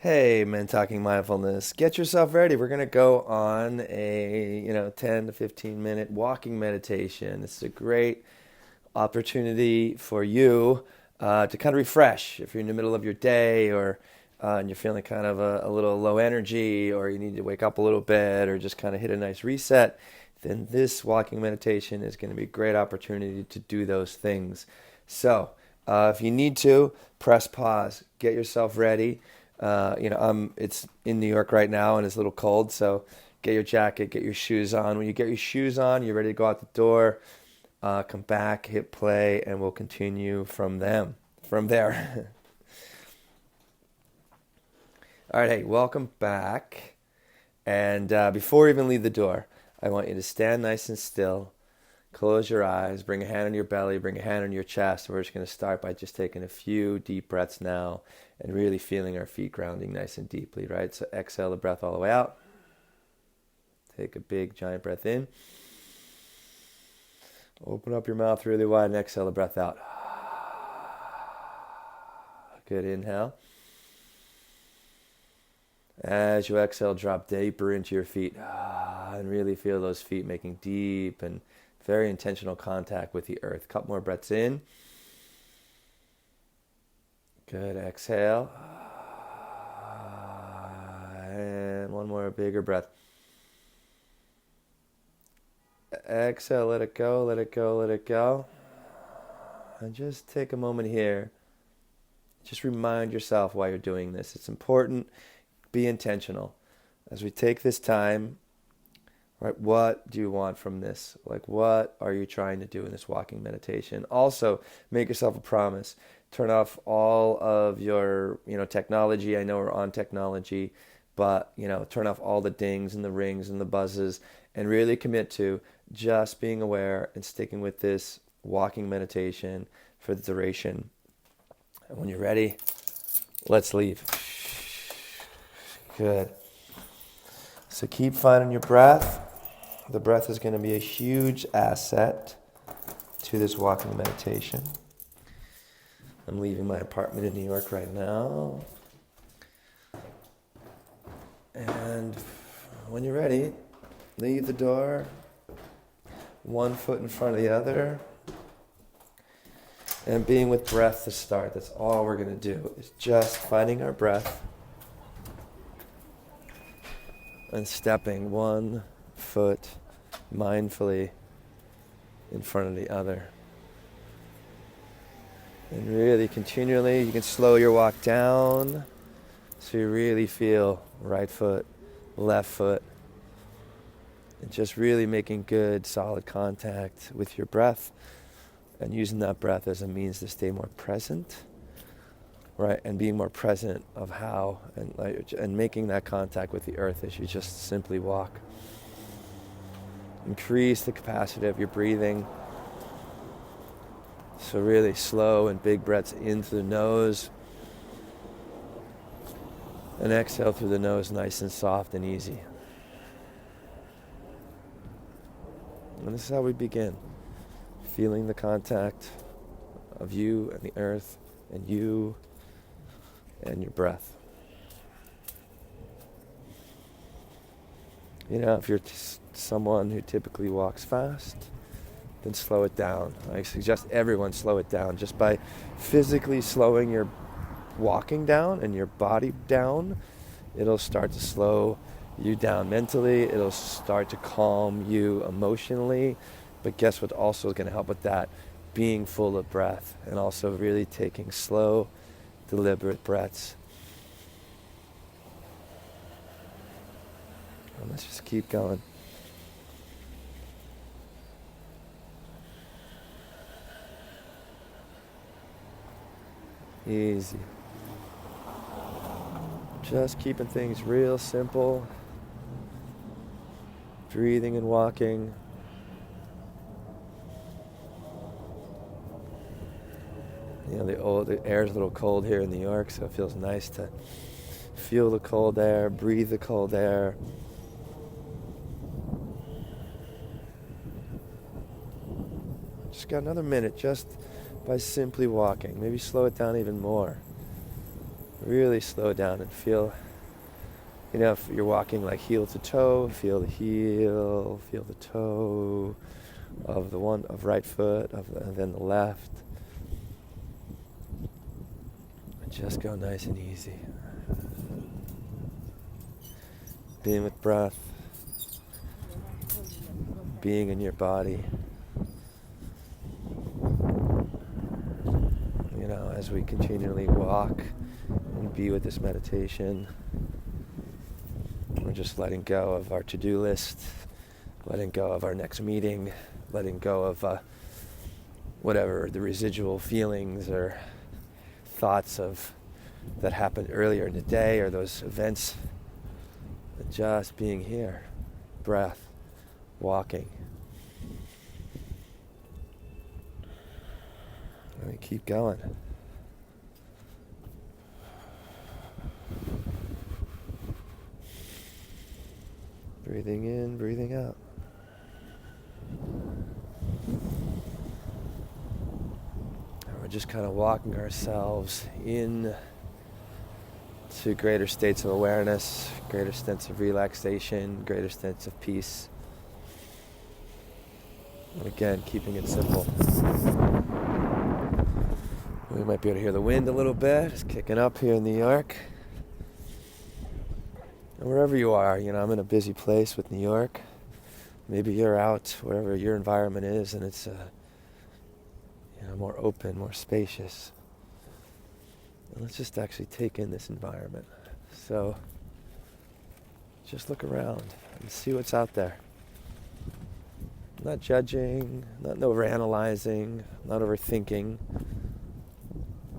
Hey, men talking mindfulness. Get yourself ready. We're going to go on a, 10 to 15 minute walking meditation. This is a great opportunity for you to kind of refresh if you're in the middle of your day or and you're feeling kind of a little low energy or you need to wake up a little bit or just kind of hit a nice reset. Then this walking meditation is going to be a great opportunity to do those things. So, if you need to, press pause, get yourself ready. It's in New York right now and it's a little cold, so get your jacket, get your shoes on. When you get your shoes on, you're ready to go out the door. Come back, hit play, and we'll continue from there. All right, hey, welcome back. And before we even leave the door, I want you to stand nice and still. Close your eyes, bring a hand on your belly, bring a hand on your chest. We're just going to start by just taking a few deep breaths now and really feeling our feet grounding nice and deeply, right? So exhale the breath all the way out. Take a big, giant breath in. Open up your mouth really wide and exhale the breath out. Good inhale. As you exhale, drop deeper into your feet and really feel those feet making deep and very intentional contact with the earth. Couple more breaths in. Good. Exhale. And one more bigger breath. Exhale. Let it go. Let it go. Let it go. And just take a moment here. Just remind yourself why you're doing this. It's important. Be intentional. As we take this time, right, what do you want from this? Like, what are you trying to do in this walking meditation? Also, make yourself a promise. Turn off all of your, technology. I know we're on technology, but, turn off all the dings and the rings and the buzzes and really commit to just being aware and sticking with this walking meditation for the duration. And when you're ready, let's leave. Good. So keep finding your breath. The breath is going to be a huge asset to this walking meditation. I'm leaving my apartment in New York right now. And when you're ready, leave the door, one foot in front of the other, and being with breath to start. That's all we're going to do, is just finding our breath and stepping one foot mindfully in front of the other. And really continually, you can slow your walk down so you really feel right foot, left foot, and just really making good, solid contact with your breath and using that breath as a means to stay more present, right? And being more present of how and making that contact with the earth as you just simply walk. Increase the capacity of your breathing. So really slow and big breaths in through the nose. And exhale through the nose, nice and soft and easy. And this is how we begin. Feeling the contact of you and the earth and you and your breath. If you're someone who typically walks fast, then slow it down. I suggest everyone slow it down. Just by physically slowing your walking down and your body down, it'll start to slow you down mentally. It'll start to calm you emotionally. But guess what also is going to help with that? Being full of breath and also really taking slow, deliberate breaths. And let's just keep going. Easy. Just keeping things real simple. Breathing and walking. The air's a little cold here in New York, so it feels nice to feel the cold air, breathe the cold air. Just got another minute just by simply walking. Maybe slow it down even more. Really slow down and feel, if you're walking like heel to toe, feel the heel, feel the toe of right foot, and then the left. And just go nice and easy. Being with breath, being in your body. As we continually walk and be with this meditation, we're just letting go of our to-do list, letting go of our next meeting, letting go of whatever the residual feelings or thoughts that happened earlier in the day or those events. Just being here, breath, walking. And we keep going. Breathing in, breathing out. And we're just kind of walking ourselves in to greater states of awareness, greater sense of relaxation, greater sense of peace. And again, keeping it simple. We might be able to hear the wind a little bit. It's kicking up here in New York. And wherever you are, I'm in a busy place with New York. Maybe you're out, wherever your environment is, and it's more open, more spacious. And let's just actually take in this environment. So just look around and see what's out there. Not judging, not overanalyzing, not overthinking,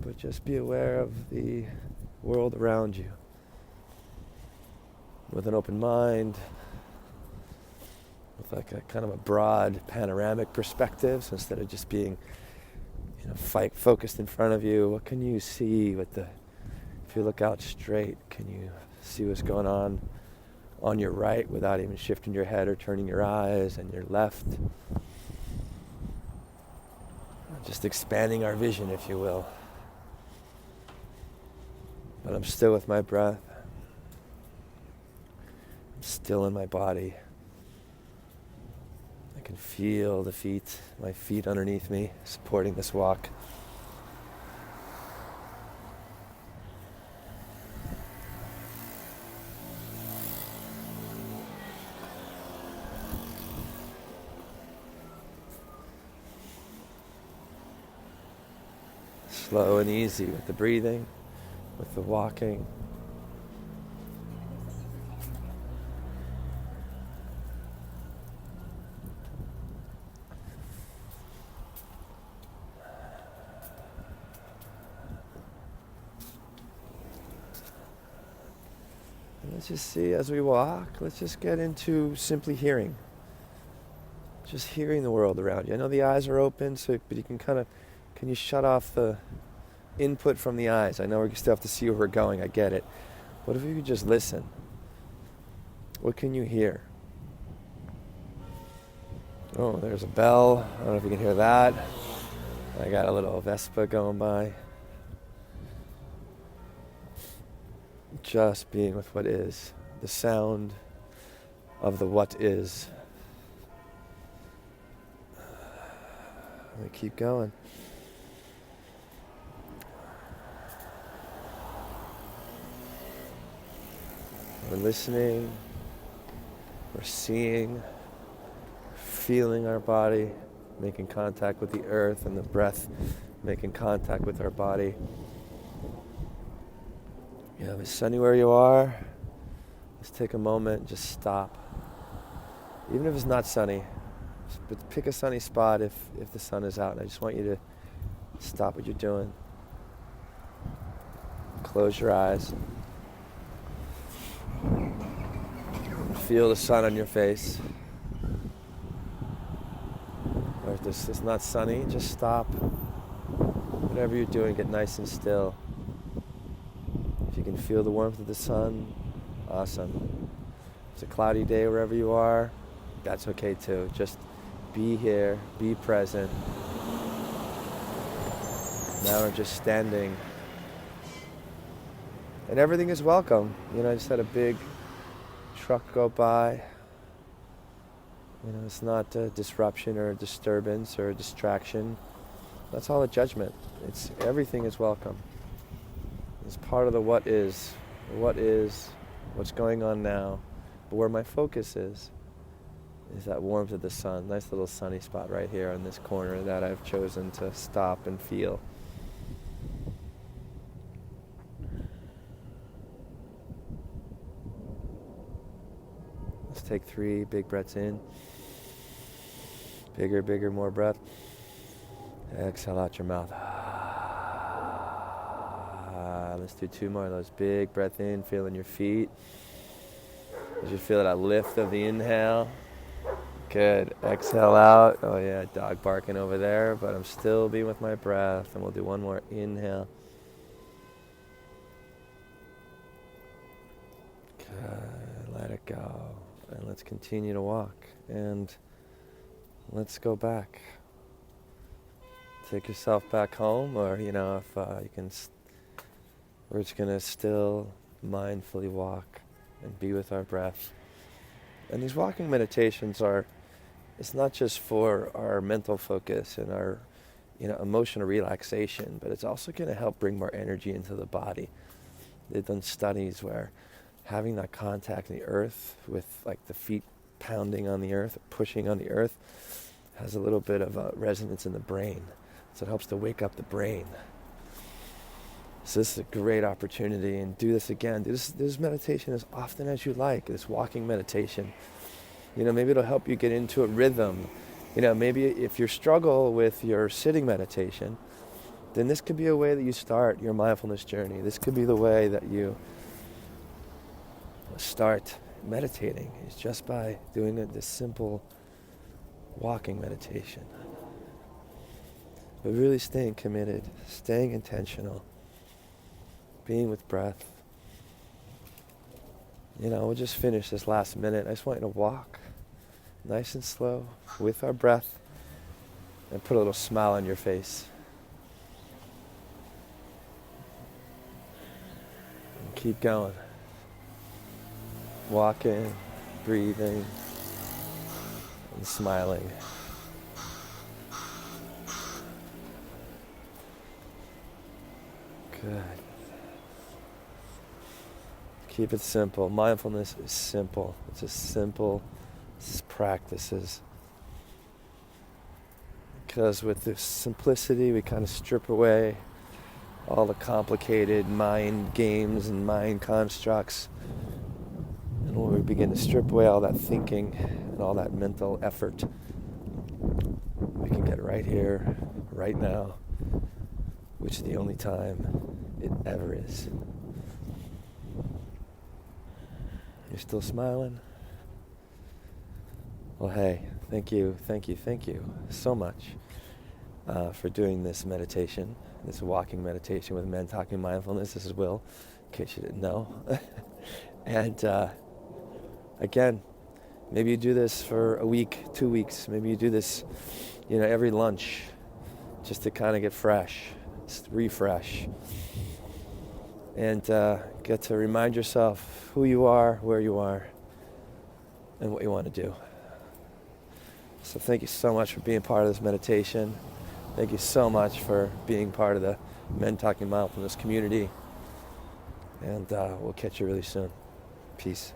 but just be aware of the world around you. With an open mind, with like a kind of a broad panoramic perspective, so instead of just being focused in front of you, what can you see if you look out straight, can you see what's going on your right without even shifting your head or turning your eyes, and your left? Just expanding our vision, if you will. But I'm still with my breath. I'm still in my body. I can feel my feet underneath me, supporting this walk. Slow and easy with the breathing, with the walking. Let's just see as we walk, let's just get into simply hearing. Just hearing the world around you. I know the eyes are open, but you can you shut off the input from the eyes? I know we still have to see where we're going, I get it. What if you could just listen? What can you hear? Oh, there's a bell. I don't know if you can hear that. I got a little Vespa going by. Just being with what is, the sound of the what is. Let me keep going. We're listening, we're seeing, feeling our body, making contact with the earth, and the breath making contact with our body. If it's sunny where you are, let's take a moment, just stop. Even if it's not sunny, but pick a sunny spot if the sun is out. And I just want you to stop what you're doing. Close your eyes. Feel the sun on your face. Or if it's not sunny, just stop. Whatever you're doing, get nice and still. If you can feel the warmth of the sun, awesome. If it's a cloudy day wherever you are, that's okay too. Just be here, be present. Now we're just standing And everything is welcome. I just had a big truck go by. It's not a disruption or a disturbance or a distraction. That's all a judgment. Everything is welcome. It's part of the what is, what's going on now. But where my focus is that warmth of the sun. Nice little sunny spot right here in this corner that I've chosen to stop and feel. Let's take 3 big breaths in. Bigger, more breath. Exhale out your mouth. Let's do 2 more of those. Big breath in, feeling your feet. As you feel that lift of the inhale. Good. Exhale out. Oh yeah, dog barking over there, but I'm still being with my breath. And we'll do 1 more. Inhale. Good. Let it go. And let's continue to walk. And let's go back. Take yourself back home, or if you can. We're just going to still mindfully walk and be with our breath. And these walking meditations it's not just for our mental focus and our, emotional relaxation, but it's also going to help bring more energy into the body. They've done studies where having that contact in the earth with like the feet pounding on the earth, pushing on the earth, has a little bit of a resonance in the brain. So it helps to wake up the brain. So this is a great opportunity, and do this again. Do this meditation as often as you like, this walking meditation. Maybe it'll help you get into a rhythm. Maybe if you struggle with your sitting meditation, then this could be a way that you start your mindfulness journey. This could be the way that you start meditating, is just by doing this simple walking meditation. But really staying committed, staying intentional, being with breath. We'll just finish this last minute. I just want you to walk nice and slow with our breath and put a little smile on your face. And keep going. Walking, breathing, and smiling. Good. Keep it simple. Mindfulness is simple. It's just simple practices. Because with this simplicity, we kind of strip away all the complicated mind games and mind constructs. And when we begin to strip away all that thinking and all that mental effort, we can get right here, right now, which is the only time it ever is. You're still smiling? Well, hey, thank you so much for doing this meditation, this walking meditation with Men Talking Mindfulness. This is Will, in case you didn't know. And again, maybe you do this for a week, 2 weeks. Maybe you do this, every lunch, just to kind of get fresh, just refresh. And get to remind yourself who you are, where you are, and what you want to do. So thank you so much for being part of this meditation. Thank you so much for being part of the Men Talking Mindfulness community. And we'll catch you really soon. Peace.